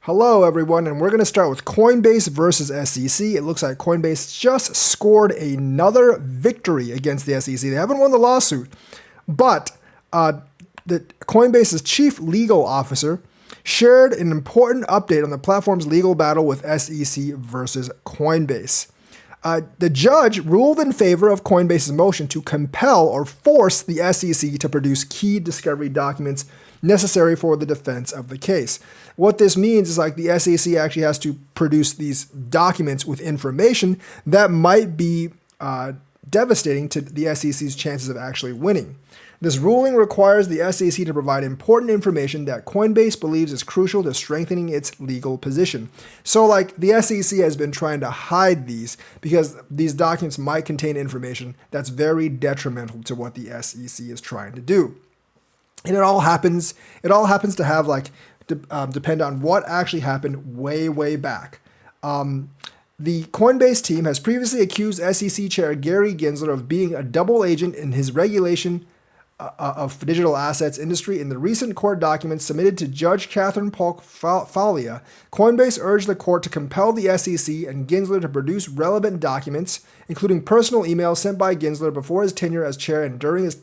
Hello everyone, and we're going to start with Coinbase versus SEC. It looks like Coinbase just scored another victory against the SEC. They haven't won the lawsuit, but the Coinbase's chief legal officer shared an important update on the platform's legal battle with SEC versus Coinbase. The judge ruled in favor of Coinbase's motion to compel or force the SEC to produce key discovery documents necessary for the defense of the case. What this means is like the SEC actually has to produce these documents with information that might be devastating to the SEC's chances of actually winning. This ruling requires the SEC to provide important information that Coinbase believes is crucial to strengthening its legal position. So like the SEC has been trying to hide these because these documents might contain information that's very detrimental to what the SEC is trying to do. And it all happens to have like depend on what actually happened way back. The Coinbase team has previously accused SEC Chair Gary Gensler of being a double agent in his regulation of digital assets industry. In the recent court documents submitted to Judge Catherine Polk Falia, Coinbase urged the court to compel the SEC and Gensler to produce relevant documents, including personal emails sent by Gensler before his tenure as chair and during his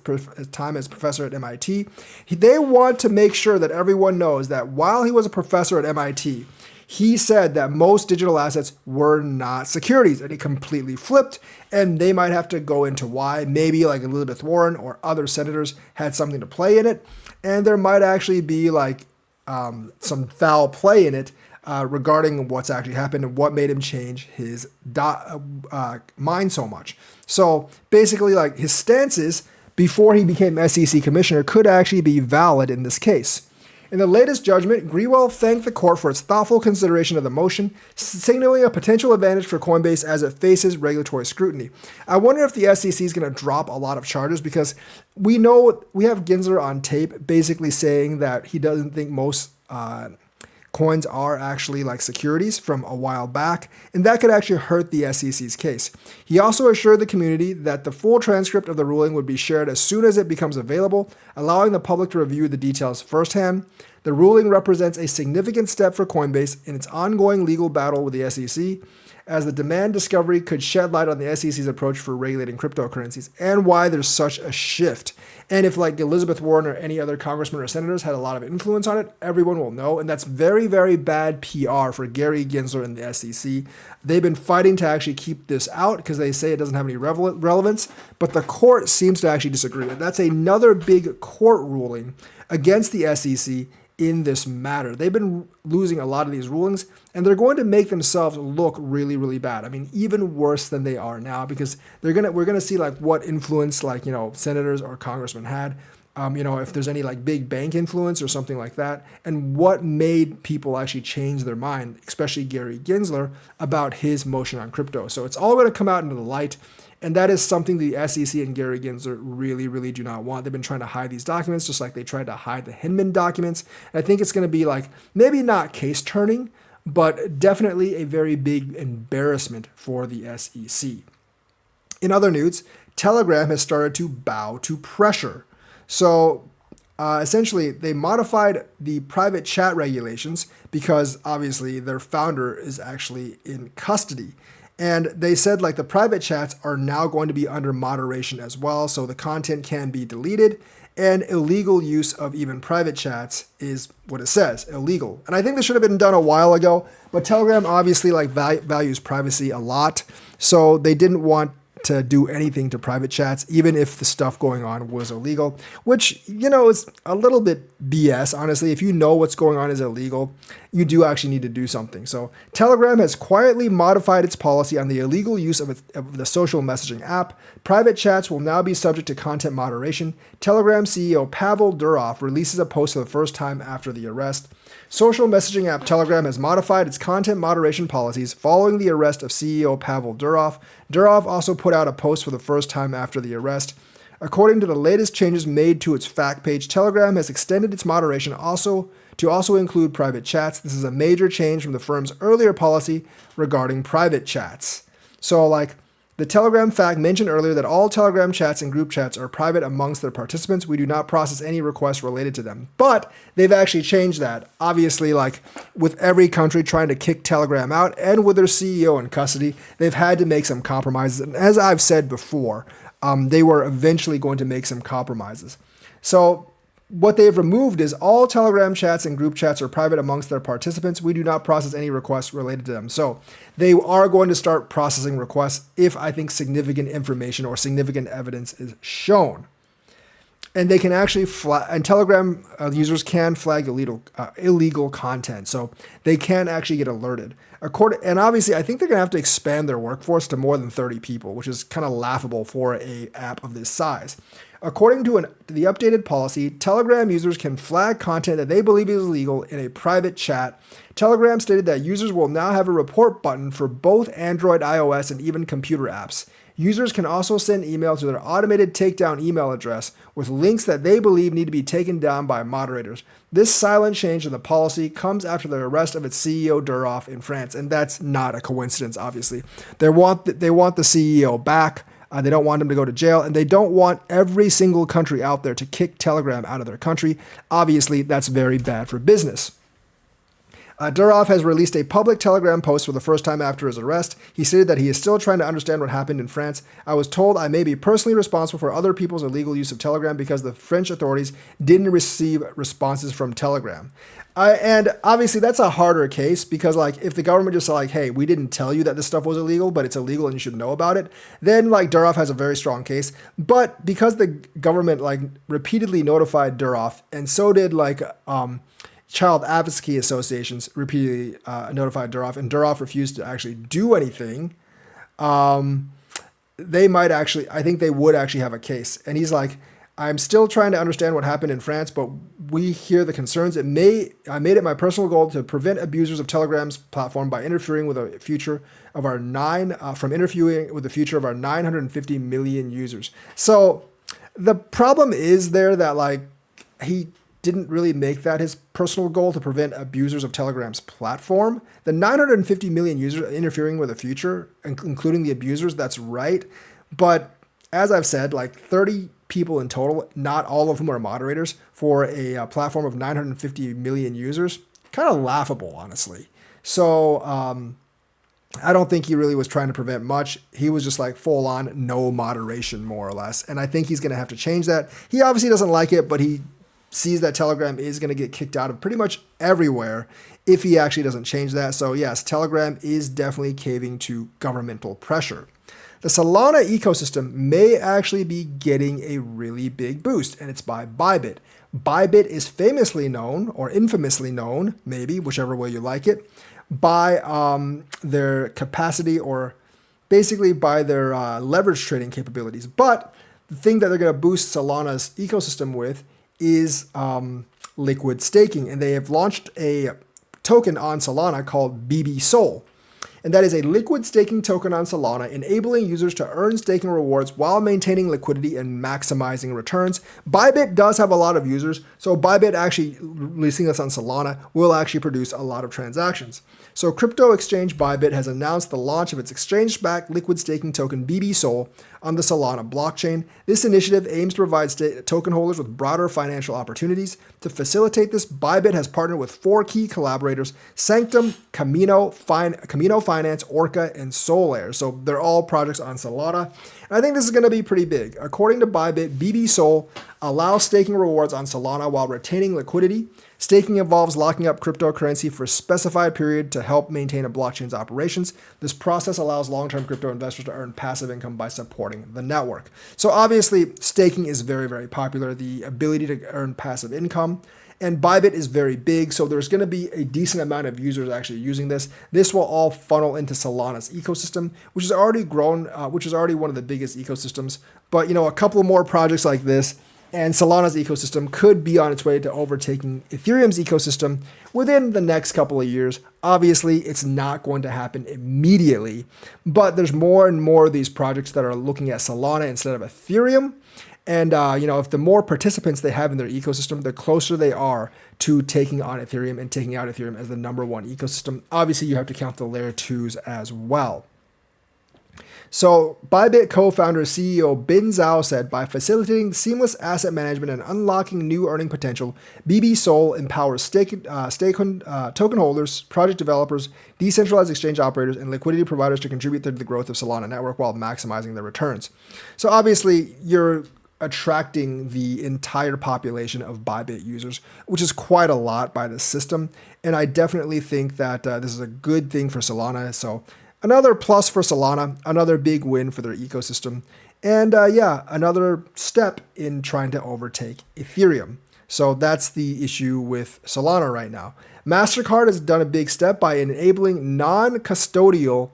time as professor at MIT. They want to make sure that everyone knows that while he was a professor at MIT, he said that most digital assets were not securities, and it completely flipped, and they might have to go into why. Maybe like Elizabeth Warren or other senators had something to play in it, and there might actually be like some foul play in it regarding what's actually happened and what made him change his mind so much. So basically, like his stances before he became SEC commissioner could actually be valid in this case. In the latest judgment, Grewal thanked the court for its thoughtful consideration of the motion, signaling a potential advantage for Coinbase as it faces regulatory scrutiny. I wonder if the SEC is going to drop a lot of charges because we know we have Gensler on tape basically saying that he doesn't think most coins are actually like securities from a while back, and that could actually hurt the SEC's case. He also assured the community that the full transcript of the ruling would be shared as soon as it becomes available, allowing the public to review the details firsthand. The ruling represents a significant step for Coinbase in its ongoing legal battle with the SEC, as the demand discovery could shed light on the SEC's approach for regulating cryptocurrencies and why there's such a shift. And if like Elizabeth Warren or any other congressman or senators had a lot of influence on it, everyone will know. And that's very bad PR for Gary Gensler and the SEC. They've been fighting to actually keep this out because they say it doesn't have any relevance, but the court seems to actually disagree. And that's another big court ruling against the SEC in this matter. They've been losing a lot of these rulings, and they're going to make themselves look really bad. I mean, even worse than they are now, because we're gonna see like what influence like senators or congressmen had. If there's any like big bank influence or something like that, and what made people actually change their mind, especially Gary Gensler, about his motion on crypto. So it's all going to come out into the light. And that is something the SEC and Gary Gensler really do not want. They've been trying to hide these documents just like they tried to hide the Hinman documents. And I think it's going to be like, maybe not case turning, but definitely a very big embarrassment for the SEC. In other news, Telegram has started to bow to pressure. So essentially, they modified the private chat regulations because obviously their founder is actually in custody. And they said like the private chats are now going to be under moderation as well, so the content can be deleted, and illegal use of even private chats is what it says, illegal. And I think this should have been done a while ago, but Telegram obviously like values privacy a lot, so they didn't want to do anything to private chats, even if the stuff going on was illegal, which, is a little bit BS, honestly. If you know what's going on is illegal, you do actually need to do something. So Telegram has quietly modified its policy on the illegal use of the social messaging app. Private chats will now be subject to content moderation. Telegram CEO Pavel Durov releases a post for the first time after the arrest. Social messaging app Telegram has modified its content moderation policies following the arrest of CEO Pavel Durov. Durov also put out a post for the first time after the arrest. According to the latest changes made to its fact page, Telegram has extended its moderation to also include private chats. This is a major change from the firm's earlier policy regarding private chats. So like The Telegram fact mentioned earlier that all Telegram chats and group chats are private amongst their participants. We do not process any requests related to them. But they've actually changed that. Obviously, like with every country trying to kick Telegram out and with their CEO in custody, they've had to make some compromises. And as I've said before, they were eventually going to make some compromises. So what they've removed is all Telegram chats and group chats are private amongst their participants. We do not process any requests related to them. So they are going to start processing requests if I think significant information or significant evidence is shown. And they can actually and Telegram users can flag illegal content. So they can actually get alerted. And obviously, I think they're going to have to expand their workforce to more than 30 people, which is kind of laughable for an app of this size. According to the updated policy, Telegram users can flag content that they believe is illegal in a private chat. Telegram stated that users will now have a report button for both Android, iOS, and even computer apps. Users can also send email to their automated takedown email address with links that they believe need to be taken down by moderators. This silent change in the policy comes after the arrest of its CEO Durov in France, and that's not a coincidence, obviously. They want the CEO back. They don't want him to go to jail, and they don't want every single country out there to kick Telegram out of their country. Obviously, that's very bad for business. Durov has released a public Telegram post for the first time after his arrest. He stated that he is still trying to understand what happened in France. I was told I may be personally responsible for other people's illegal use of Telegram because the French authorities didn't receive responses from Telegram. And obviously that's a harder case because like if the government just said like, hey, we didn't tell you that this stuff was illegal, but it's illegal and you should know about it, then like Durov has a very strong case. But because the government like repeatedly notified Durov, and so did like child advocacy associations repeatedly notified Durov, and Durov refused to actually do anything, they might actually, I think they would actually have a case. And he's like, I'm still trying to understand what happened in France, but we hear the concerns. I made it my personal goal to prevent abusers of Telegram's platform by interfering with the future of our 950 million users. So the problem is there that like he didn't really make that his personal goal to prevent abusers of Telegram's platform. The 950 million users interfering with the future, including the abusers, that's right. But as I've said, like 30 people in total, not all of whom are moderators, for a platform of 950 million users, kind of laughable, honestly. So I don't think he really was trying to prevent much. He was just like full on no moderation, more or less. And I think he's going to have to change that. He obviously doesn't like it, but he sees that Telegram is going to get kicked out of pretty much everywhere if he actually doesn't change that. So yes, Telegram is definitely caving to governmental pressure. The Solana ecosystem may actually be getting a really big boost, and it's by Bybit. Bybit is famously known, or infamously known, maybe, whichever way you like it, by their capacity, or basically by their leverage trading capabilities. But the thing that they're going to boost Solana's ecosystem with is liquid staking, and they have launched a token on Solana called BB-Sol. And that is a liquid staking token on Solana, enabling users to earn staking rewards while maintaining liquidity and maximizing returns. Bybit does have a lot of users, so Bybit actually releasing this on Solana will actually produce a lot of transactions. So crypto exchange Bybit has announced the launch of its exchange-backed liquid staking token BB-Sol on the Solana blockchain. This initiative aims to provide token holders with broader financial opportunities. To facilitate this, Bybit has partnered with 4 key collaborators: Sanctum, Camino Finance, Orca, and Solaire. So they're all projects on Solana. And I think this is going to be pretty big. According to Bybit, BB-Sol allows staking rewards on Solana while retaining liquidity. Staking involves locking up cryptocurrency for a specified period to help maintain a blockchain's operations. This process allows long-term crypto investors to earn passive income by supporting the network. So obviously, staking is very, very popular, the ability to earn passive income. And Bybit is very big, so there's going to be a decent amount of users actually using this. This will all funnel into Solana's ecosystem, which has already grown, which is already one of the biggest ecosystems. But, you know, a couple more projects like this, and Solana's ecosystem could be on its way to overtaking Ethereum's ecosystem within the next couple of years. Obviously, it's not going to happen immediately, but there's more and more of these projects that are looking at Solana instead of Ethereum. And, you know, if the more participants they have in their ecosystem, the closer they are to taking on Ethereum and taking out Ethereum as the #1 ecosystem. Obviously, you have to count the layer 2s as well. So, Bybit co-founder CEO Bin Zhao said, by facilitating seamless asset management and unlocking new earning potential, BB empowers token holders, project developers, decentralized exchange operators, and liquidity providers to contribute to the growth of Solana network while maximizing their returns. So obviously, you're attracting the entire population of Bybit users, which is quite a lot by this system. And I definitely think that this is a good thing for Solana. So another plus for Solana, another big win for their ecosystem, and another step in trying to overtake Ethereum. So that's the issue with Solana right now. MasterCard has done a big step by enabling non-custodial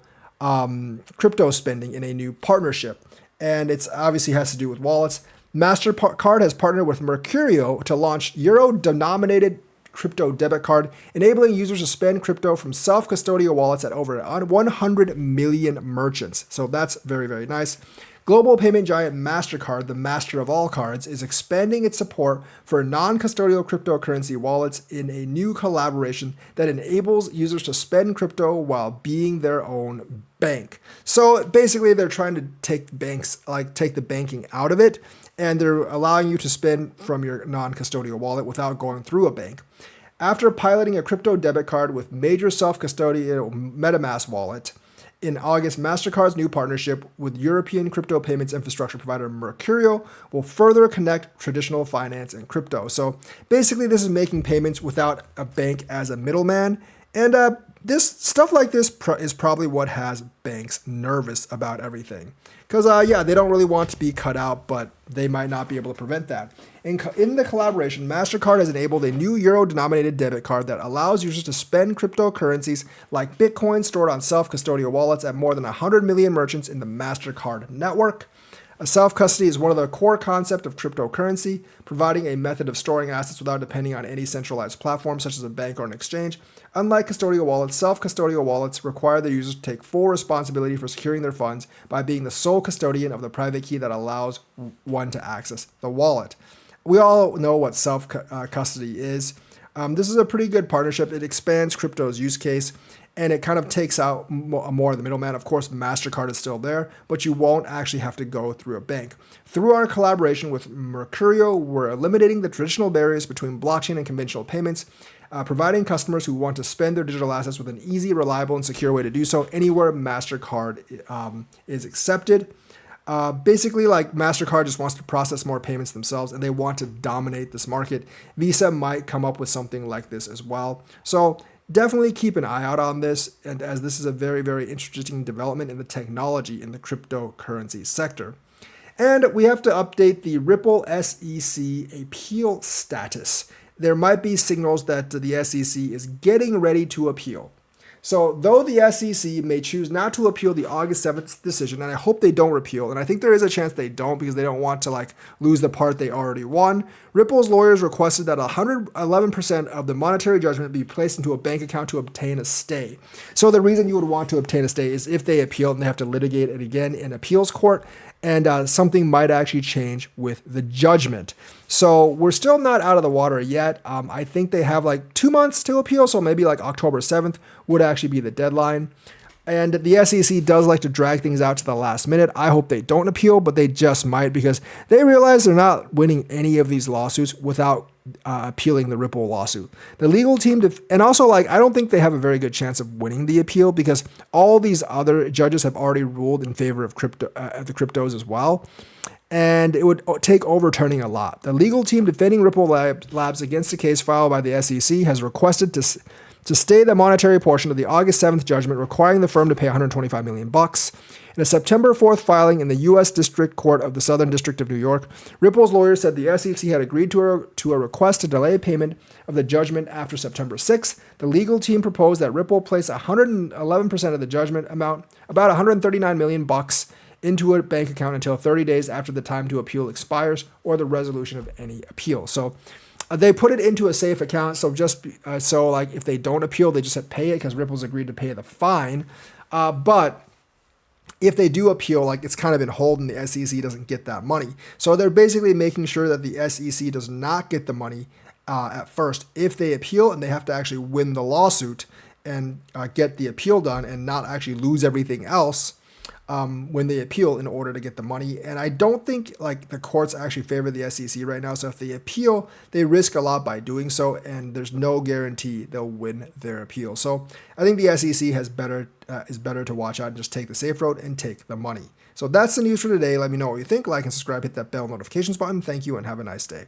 crypto spending in a new partnership, and it's obviously has to do with wallets. MasterCard has partnered with Mercurio to launch euro-denominated crypto debit card, enabling users to spend crypto from self-custodial wallets at over 100 million merchants. So that's very, very nice. Global payment giant MasterCard, the master of all cards, is expanding its support for non-custodial cryptocurrency wallets in a new collaboration that enables users to spend crypto while being their own bank. So basically, they're trying to take the banking out of it, and they're allowing you to spend from your non-custodial wallet without going through a bank. After piloting a crypto debit card with major self-custodial MetaMask wallet, in August, MasterCard's new partnership with European crypto payments infrastructure provider Mercurio will further connect traditional finance and crypto. So basically, this is making payments without a bank as a middleman. And this stuff like this is probably what has banks nervous about everything. Because, they don't really want to be cut out, but they might not be able to prevent that. In the collaboration, MasterCard has enabled a new euro-denominated debit card that allows users to spend cryptocurrencies like Bitcoin stored on self-custodial wallets at more than 100 million merchants in the MasterCard network. Self-custody is one of the core concepts of cryptocurrency, providing a method of storing assets without depending on any centralized platform such as a bank or an exchange. Unlike custodial wallets, self-custodial wallets require the users to take full responsibility for securing their funds by being the sole custodian of the private key that allows one to access the wallet. We all know what self-custody is. This is a pretty good partnership. It expands crypto's use case, and it kind of takes out more of the middleman. Of course, MasterCard is still there, but you won't actually have to go through a bank. Through our collaboration with Mercurio, we're eliminating the traditional barriers between blockchain and conventional payments, providing customers who want to spend their digital assets with an easy, reliable, and secure way to do so anywhere MasterCard is accepted. Basically, like MasterCard just wants to process more payments themselves, and they want to dominate this market. Visa might come up with something like this as well. So definitely keep an eye out on this, and as this is a very, very interesting development in the technology in the cryptocurrency sector. And we have to update the Ripple SEC appeal status. There might be signals that the SEC is getting ready to appeal. So though the SEC may choose not to appeal the August 7th decision, and I hope they don't repeal, and I think there is a chance they don't because they don't want to lose the part they already won, Ripple's lawyers requested that 111% of the monetary judgment be placed into a bank account to obtain a stay. So the reason you would want to obtain a stay is if they appeal and they have to litigate it again in appeals court, and something might actually change with the judgment. So we're still not out of the water yet. I think they have 2 months to appeal, so maybe October 7th would actually be the deadline. And the SEC does like to drag things out to the last minute. I hope they don't appeal, but they just might because they realize they're not winning any of these lawsuits without appealing the Ripple lawsuit. The legal team, and also I don't think they have a very good chance of winning the appeal because all these other judges have already ruled in favor of the cryptos as well. And it would take overturning a lot. The legal team defending Ripple Labs against the case filed by the SEC has requested to stay the monetary portion of the August 7th judgment, requiring the firm to pay $125 million. In a September 4th filing in the U.S. District Court of the Southern District of New York, Ripple's lawyers said the SEC had agreed to a request to delay payment of the judgment after September 6th. The legal team proposed that Ripple place 111% of the judgment amount, about $139 million, into a bank account until 30 days after the time to appeal expires or the resolution of any appeal. So they put it into a safe account, so if they don't appeal, they just have to pay it because Ripple's agreed to pay the fine. But if they do appeal, it's kind of in hold and the SEC doesn't get that money. So they're basically making sure that the SEC does not get the money at first if they appeal, and they have to actually win the lawsuit and get the appeal done and not actually lose everything else. when they appeal in order to get the money. And I don't think like the courts actually favor the SEC right now. So if they appeal, they risk a lot by doing so, and there's no guarantee they'll win their appeal. So I think the SEC is better to watch out and just take the safe road and take the money. So that's the news for today. Let me know what you think. Like and subscribe, hit that bell notifications button. Thank you and have a nice day.